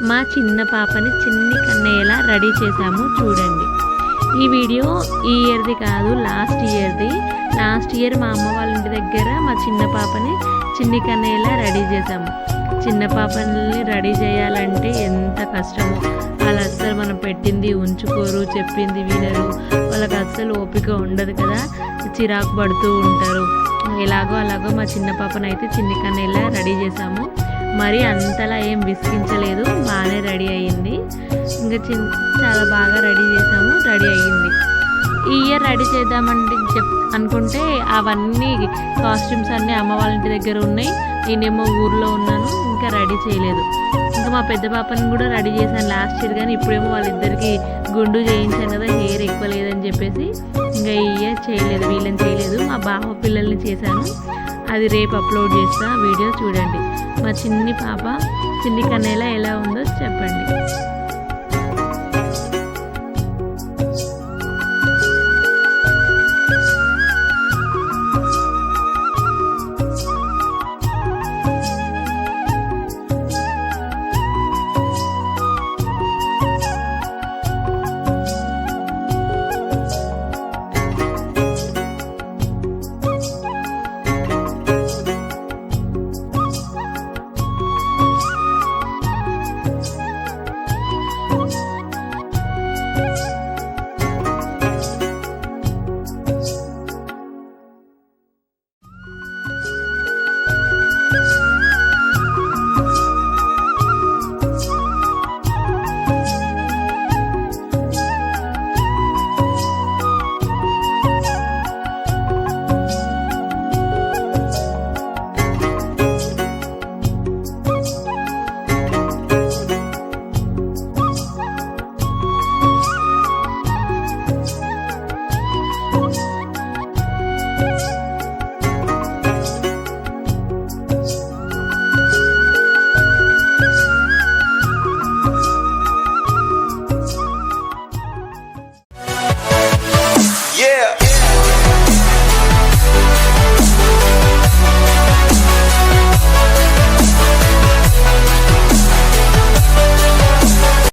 మా చిన్న పాపని చిన్ని కన్నయ్యలా రెడీ చేసాము చూడండి. ఈ వీడియో ఈ ఇయర్ది కాదు, లాస్ట్ ఇయర్ మా అమ్మ వాళ్ళ ఇంటి దగ్గర మా చిన్న పాపని చిన్ని కన్నయ్యలా రెడీ చేసాము. చిన్న పాపని రెడీ చేయాలంటే ఎంత కష్టమో. వాళ్ళు అస్సలు మనం పెట్టింది ఉంచుకోరు, చెప్పింది వినరు, వాళ్ళకి అస్సలు ఓపిక ఉండదు కదా, చిరాకు పడుతూ ఉంటారు. అలాగో మా చిన్న పాపను అయితే చిన్ని కన్నయ్యలా రెడీ చేసాము. మరి అంతలా ఏం విసిగించలేదు, బాగానే రెడీ అయ్యింది. ఇంకా చాలా బాగా రెడీ చేసాము, రెడీ అయ్యింది. ఈ ఇయర్ రెడీ చేద్దామంటే అనుకుంటే అవన్నీ కాస్ట్యూమ్స్ అన్నీ అమ్మ వాళ్ళ ఇంటి దగ్గర ఉన్నాయి, నేనేమో ఊర్లో ఉన్నాను, ఇంకా రెడీ చేయలేదు. ఇంకా మా పెద్ద పాపని కూడా రెడీ చేశాను లాస్ట్ ఇయర్, కానీ ఇప్పుడేమో వాళ్ళిద్దరికి గుండు చేయించాను కదా, హెయిర్ ఎక్కువ లేదని చెప్పేసి ఇంకా ఈ ఇయర్ చేయలేదు, వీళ్ళని చేయలేదు. మా బావ పిల్లల్ని చేశాను, అది రేపు అప్లోడ్ చేస్తా, వీడియో చూడండి. మా చిన్ని పాప చిన్ని కన్నయ్యలా ఎలా ఉందో చెప్పండి.